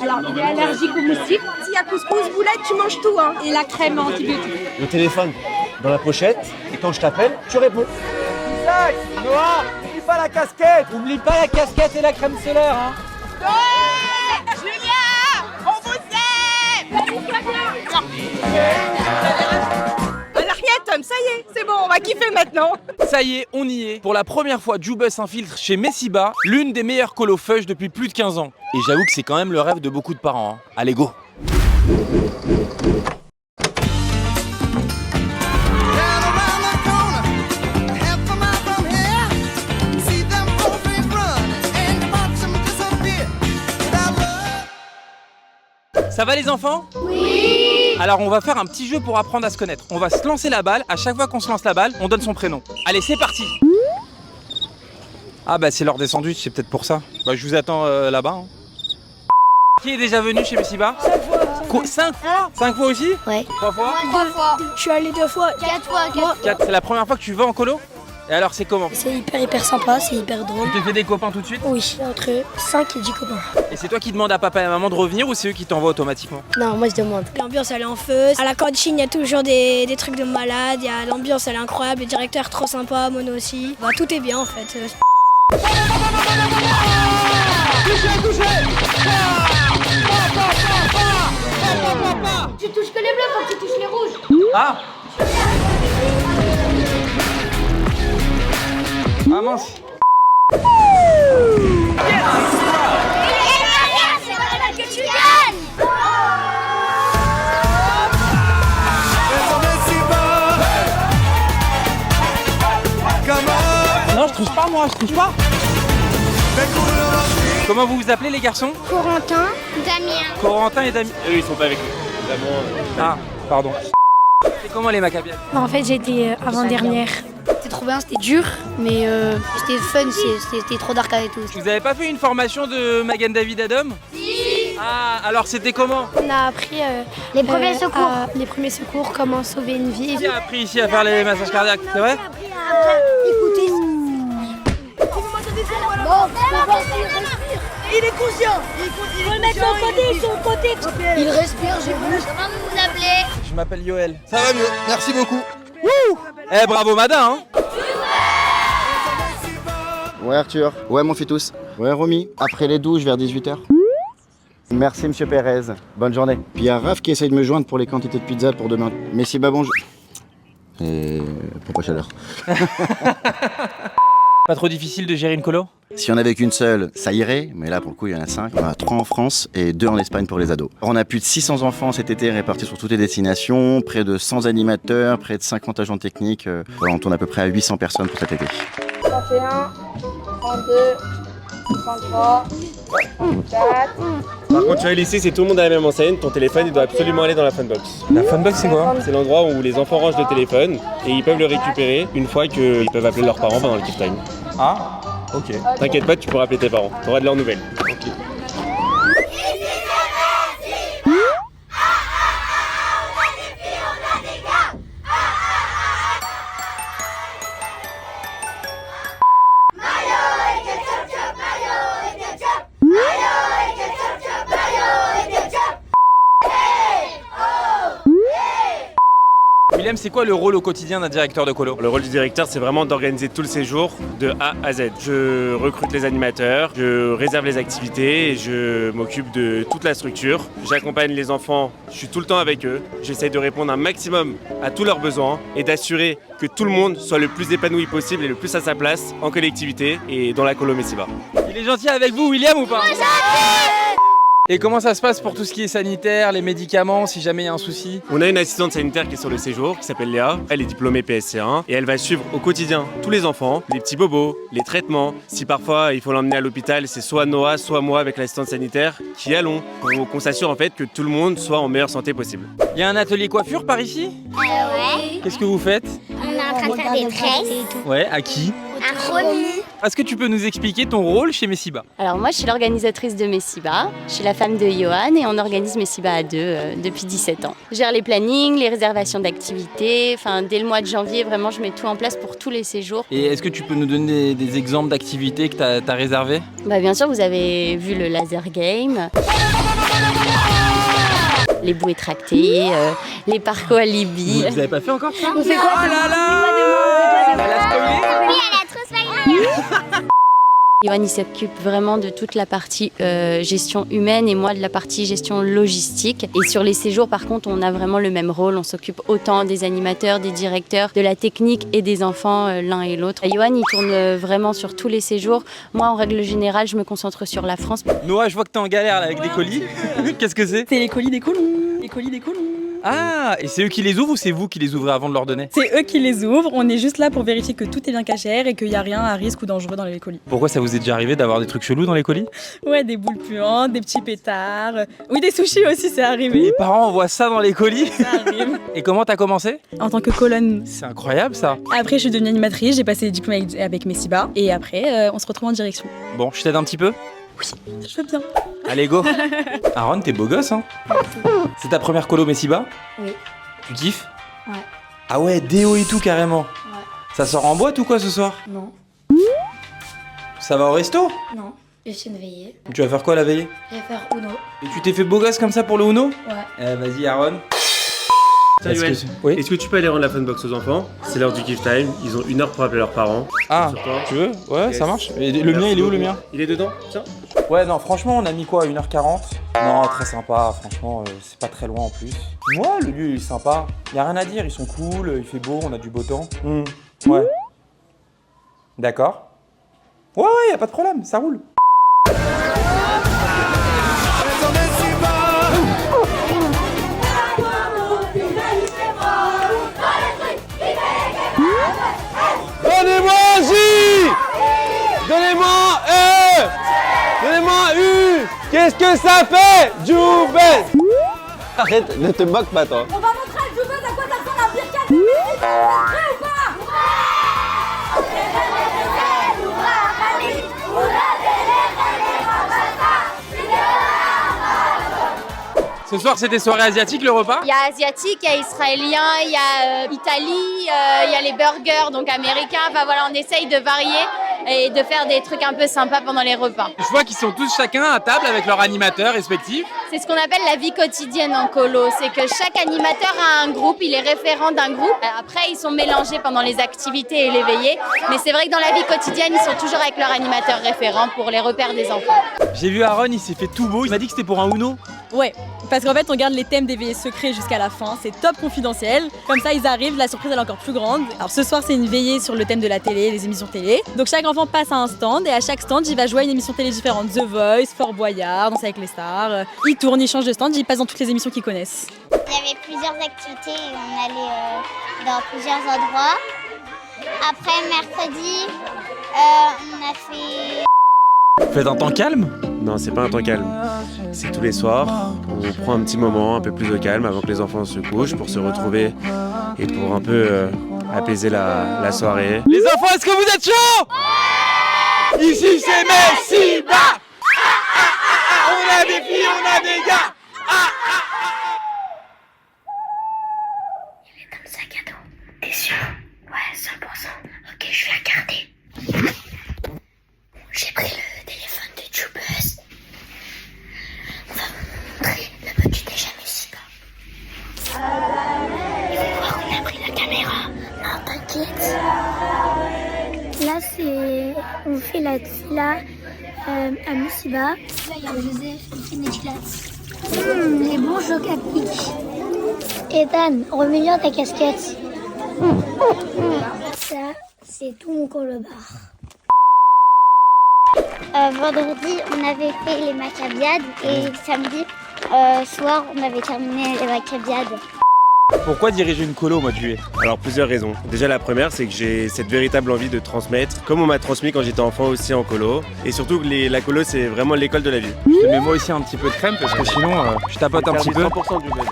Alors, il est allergique aux moustiques. S'il y a couscous, boulette, tu manges tout, hein. Et la crème antibiotique. Le téléphone dans la pochette, et quand je t'appelle, tu réponds. Isaac, Noah, n'oublie pas la casquette. N'oublie pas la casquette et la crème solaire, hein. Julien, on vous aime. Henriette, ça y est, c'est bon, on va kiffer maintenant. Ça y est, on y est. Pour la première fois, Jubus s'infiltre chez Messiba, l'une des meilleures colos fudge depuis plus de 15 ans. Et j'avoue que c'est quand même le rêve de beaucoup de parents, hein. Allez, go. Ça va les enfants? Oui! Alors on va faire un petit jeu pour apprendre à se connaître. On va se lancer la balle, à chaque fois qu'on se lance la balle, on donne son prénom. Allez, c'est parti! Ah bah c'est l'heure des sandwichs, c'est peut-être pour ça. Bah je vous attends là-bas. Hein. Qui est déjà venu chez Messiba? 5 fois? 5 fois aussi? Ouais. 3 fois? 3 fois. Je suis allé 2 fois. 4 fois. 4. C'est la première fois que tu vas en colo? Et alors c'est comment? C'est hyper sympa, c'est hyper drôle. Tu t'es fait des copains tout de suite? Oui, entre 5 et 10 copains. Et c'est toi qui demandes à papa et à maman de revenir ou c'est eux qui t'envoient automatiquement? Non, moi je demande. L'ambiance elle est en feu. À la cantine, il y a toujours des trucs de malade. L'ambiance elle est incroyable. Le directeur trop sympa, Mono aussi. Bah, tout est bien en fait. Tu touches que les bleus, faut que tu touches les rouges. Ah! Ah mince! Non, je triche pas moi, je triche pas. Comment vous vous appelez les garçons? Corentin, Damien. Corentin et Damien. Eux, ils sont pas avec nous. Ah, pardon. C'est comment les Macabiens? En fait, j'ai été avant-dernière. C'était trop bien, c'était dur, mais c'était fun, c'était trop dark avec tout. Vous avez pas fait une formation de Magan David Adam? Si. Ah, alors c'était comment? On a appris Les premiers secours. les premiers secours, comment sauver une vie. Qui a appris ici à faire les massages cardiaques? C'est vrai? Écoutez. Il est conscient. Il faut le mettre sur le côté, Il respire, j'ai vu. Comment vous vous appelez? Je m'appelle Yoël. Ça va mieux, merci beaucoup. Eh bravo Madin hein. Ouais Arthur, ouais mon fitous, ouais Romy, après les douches vers 18h. Merci monsieur Pérez, bonne journée. Puis il y a Raph qui essaye de me joindre pour les quantités de pizza pour demain. Messiba bonjour. Et pourquoi chaleur? Pas trop difficile de gérer une colo? Si on avait qu'une seule, ça irait, mais là pour le coup il y en a 5. On en a 3 en France et 2 en Espagne pour les ados. On a plus de 600 enfants cet été répartis sur toutes les destinations, près de 100 animateurs, près de 50 agents techniques. Voilà, on tourne à peu près à 800 personnes pour cet été. 31, 32, 33, 4. Par contre, tu vois, lycée, c'est tout le monde à la même enseigne. Ton téléphone, il doit absolument aller dans la funbox. La funbox c'est quoi? C'est l'endroit où les enfants rangent le téléphone et ils peuvent le récupérer une fois qu'ils peuvent appeler leurs parents pendant le gift time. Ah, ok. T'inquiète pas, tu pourras appeler tes parents. T'auras de leurs nouvelles. Willem, c'est quoi le rôle au quotidien d'un directeur de colo? Le rôle du directeur, c'est vraiment d'organiser tout le séjour de A à Z. Je recrute les animateurs, je réserve les activités, et je m'occupe de toute la structure. J'accompagne les enfants, je suis tout le temps avec eux. J'essaie de répondre un maximum à tous leurs besoins et d'assurer que tout le monde soit le plus épanoui possible et le plus à sa place en collectivité et dans la colo Messiba. Il est gentil avec vous William ou pas? Et comment ça se passe pour tout ce qui est sanitaire, les médicaments, si jamais il y a un souci? On a une assistante sanitaire qui est sur le séjour, qui s'appelle Léa. Elle est diplômée PSC1 et elle va suivre au quotidien tous les enfants, les petits bobos, les traitements. Si parfois il faut l'emmener à l'hôpital, c'est soit Noah, soit moi avec l'assistante sanitaire qui allons pour qu'on s'assure en fait que tout le monde soit en meilleure santé possible. Il y a un atelier coiffure par ici? Ouais. Qu'est-ce que vous faites? On est en train de faire des tresses. Ouais, à qui? Un Romy. Est-ce que tu peux nous expliquer ton rôle chez Messiba? Alors moi je suis l'organisatrice de Messiba, je suis la femme de Johan et on organise Messiba à deux depuis 17 ans. Je gère les plannings, les réservations d'activités, dès le mois de janvier vraiment je mets tout en place pour tous les séjours. Et est-ce que tu peux nous donner des exemples d'activités que tu as réservées? Bien sûr vous avez vu le laser game. les bouées tractées, les parcours à Libye. Vous avez pas fait encore ça? On fait quoi? Oh là là! Elle a spoilé? Oui, elle a trop spoilé. Yoann, il s'occupe vraiment de toute la partie gestion humaine et moi de la partie gestion logistique. Et sur les séjours, par contre, on a vraiment le même rôle. On s'occupe autant des animateurs, des directeurs, de la technique et des enfants, l'un et l'autre. Yoann, il tourne vraiment sur tous les séjours. Moi, en règle générale, je me concentre sur la France. Noah, je vois que t'es en galère là, avec des colis. Qu'est-ce que c'est? C'est les colis des colons. Les colis des colons. Ah, et c'est eux qui les ouvrent ou c'est vous qui les ouvrez avant de leur donner? C'est eux qui les ouvrent. On est juste là pour vérifier que tout est bien cachère et qu'il n'y a rien à risque ou dangereux dans les colis. Pourquoi ça vous est déjà arrivé d'avoir des trucs chelous dans les colis? Ouais, des boules puantes, des petits pétards. Oui, des sushis aussi, c'est arrivé. Les parents envoient ça dans les colis? Ça arrive. Et comment t'as commencé? En tant que colonne. C'est incroyable ça. Après, je suis devenue animatrice, j'ai passé les diplômes avec Messiba. Et après, on se retrouve en direction. Bon, je t'aide un petit peu? Je veux bien. Allez, go. Aaron, t'es beau gosse, hein? C'est ta première colo Messiba? Oui. Tu kiffes? Ouais. Ah ouais, déo et tout carrément. Ouais. Ça sort en boîte ou quoi ce soir? Non. Ça va au resto? Non. Je suis une veillée. Tu vas faire quoi la veillée? Je vais faire Uno. Et tu t'es fait beau gosse comme ça pour le Uno? Ouais. Vas-y Aaron. Salut, Est-ce que- Oui. Est-ce que tu peux aller rendre la funbox aux enfants? C'est l'heure du gift time, ils ont 1 heure pour appeler leurs parents. Ah, Sur toi. tu veux? Ouais, Yes. ça marche. Et le mien, il est où le mien? Il est dedans, tiens. Ouais, non, franchement, on a mis quoi, 1h40? Non, très sympa, franchement, c'est pas très loin en plus. Ouais, le lieu il est sympa. Y a rien à dire, ils sont cool, il fait beau, on a du beau temps. Ouais. D'accord. Ouais, y a pas de problème, ça roule. Donnez-moi un J! Donnez-moi un E! Donnez-moi un U! Qu'est-ce que ça fait? Joubes! Arrête, ne te moque pas toi. On va montrer à Joubes à quoi ça ressemble un birka de Prêt ou pas? Ce soir, c'était soirée asiatique, le repas? Il y a asiatique, il y a israélien, il y a Italie, il y a les burgers, donc américains. Enfin voilà, on essaye de varier et de faire des trucs un peu sympas pendant les repas. Je vois qu'ils sont tous chacun à table avec leur animateur respectif. C'est ce qu'on appelle la vie quotidienne en colo. C'est que chaque animateur a un groupe, il est référent d'un groupe. Après, ils sont mélangés pendant les activités et les veillées. Mais c'est vrai que dans la vie quotidienne, ils sont toujours avec leur animateur référent pour les repères des enfants. J'ai vu Aaron, il s'est fait tout beau. Il m'a dit que c'était pour un Uno. Ouais, parce qu'en fait, on garde les thèmes des veillées secrets jusqu'à la fin. C'est top confidentiel. Comme ça, ils arrivent, la surprise elle est encore plus grande. Alors ce soir, c'est une veillée sur le thème de la télé, les émissions télé. Donc chaque enfant passe à un stand et à chaque stand, il va jouer à une émission télé différente. The Voice, Fort Boyard, Danse avec les stars. Il tourne, il change de stand, il passe dans toutes les émissions qu'ils connaissent. Il y avait plusieurs activités et on allait dans plusieurs endroits. Après, mercredi, on a fait... Vous faites un temps calme? Non, c'est pas un temps calme. C'est tous les soirs, on prend un petit moment un peu plus au calme avant que les enfants se couchent pour se retrouver et pour un peu apaiser la soirée. Les enfants, est-ce que vous êtes chauds? Ici, c'est Messiba! On a des filles, on a des gars! Comme sac à dos. T'es sûr? Ouais, 100%. Ok, je vais regarder. J'ai pris le téléphone de Joubes. On va vous montrer le petit déjà Messiba. Ils vont voir qu'on a pris la caméra. Non, t'inquiète. Là, c'est... On fait la tila à Messiba. Là, il y a Joseph, il fait des clats. Les bons chocs à pic. Ethan, remets-lui ta casquette. Ça, c'est tout mon colobar. Vendredi, on avait fait les macabiades et samedi soir, on avait terminé les macabiades. Pourquoi diriger une colo au mois de juillet? Alors plusieurs raisons. Déjà la première, c'est que j'ai cette véritable envie de transmettre, comme on m'a transmis quand j'étais enfant aussi en colo. Et surtout que la colo, c'est vraiment l'école de la vie. Je te mets moi aussi un petit peu de crème parce que sinon je tapote un petit peu. 100% du buzz.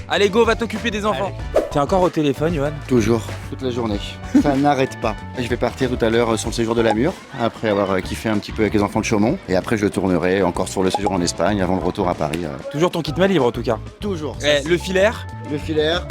Allez go, va t'occuper des enfants. T'es encore au téléphone, Yoann? Toujours, toute la journée. Ça n'arrête pas. Je vais partir tout à l'heure sur le séjour de la Mure, après avoir kiffé un petit peu avec les enfants de Chaumont. Et après, je tournerai encore sur le séjour en Espagne avant le retour à Paris. Toujours ton kit main libre en tout cas. Toujours. Le filaire? Le filaire.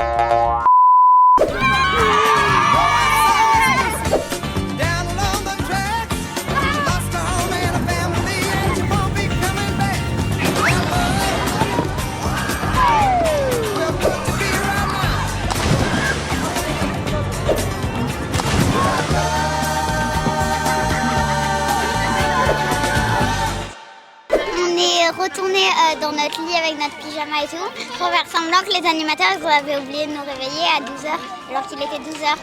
dans notre lit avec notre pyjama et tout, pour faire semblant que les animateurs ils avaient oublié de nous réveiller à 12h, alors qu'il était 12h.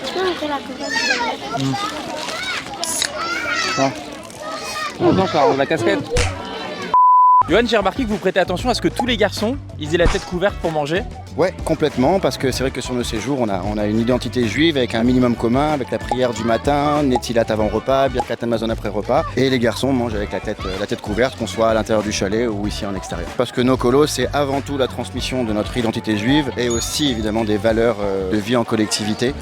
Tu peux montrer la couverte? Attends, Charles, la casquette. Johan, j'ai remarqué que vous prêtez attention à ce que tous les garçons, ils aient la tête couverte pour manger. Ouais, complètement, parce que c'est vrai que sur nos séjours, on a une identité juive avec un minimum commun, avec la prière du matin, Netilat avant repas, Birkat Hamazon après repas. Et les garçons mangent avec la tête couverte, qu'on soit à l'intérieur du chalet ou ici en extérieur. Parce que nos colos, c'est avant tout la transmission de notre identité juive et aussi évidemment des valeurs de vie en collectivité.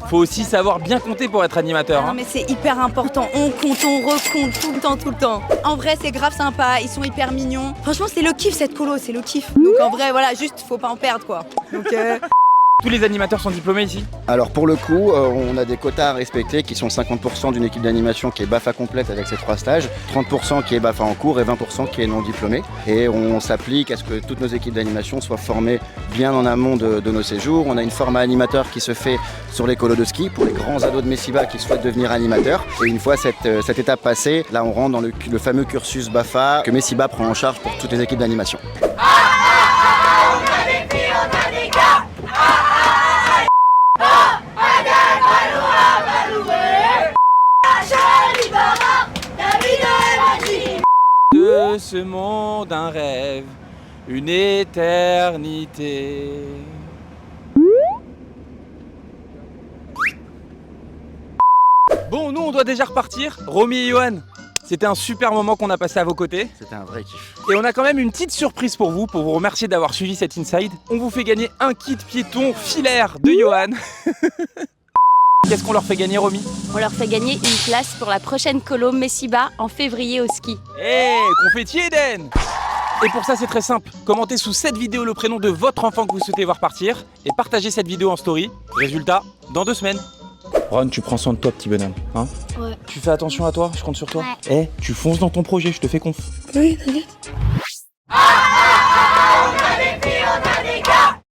Faut aussi savoir bien compter pour être animateur. Non mais c'est hyper important, on compte, on recompte tout le temps. En vrai c'est grave sympa, ils sont hyper mignons. Franchement c'est le kiff cette colo, c'est le kiff. Donc en vrai voilà, juste faut pas en perdre quoi. Donc Tous les animateurs sont diplômés ici? Alors pour le coup, on a des quotas à respecter qui sont 50% d'une équipe d'animation qui est BAFA complète avec ses 3 stages, 30% qui est BAFA en cours et 20% qui est non diplômé. Et on s'applique à ce que toutes nos équipes d'animation soient formées bien en amont de nos séjours. On a une forme à animateur qui se fait sur les colos de ski pour les grands ados de Messiba qui souhaitent devenir animateurs. Et une fois cette étape passée, là on rentre dans le fameux cursus BAFA que Messiba prend en charge pour toutes les équipes d'animation. De ce monde un rêve, une éternité. Bon, nous on doit déjà repartir. Romy et Johan, c'était un super moment qu'on a passé à vos côtés. C'était un vrai kiff. Et on a quand même une petite surprise pour vous remercier d'avoir suivi cet Inside. On vous fait gagner un kit piéton filaire de Johan. Qu'est-ce qu'on leur fait gagner, Romy? On leur fait gagner une place pour la prochaine colo Messiba en février au ski. Confetti Eden! Et pour ça, c'est très simple. Commentez sous cette vidéo le prénom de votre enfant que vous souhaitez voir partir et partagez cette vidéo en story. Résultat, dans 2 semaines. Ron, tu prends soin de toi, petit bonhomme. Hein? Ouais. Tu fais attention à toi, je compte sur toi. Ouais. Tu fonces dans ton projet, je te fais conf. Oui, t'inquiète.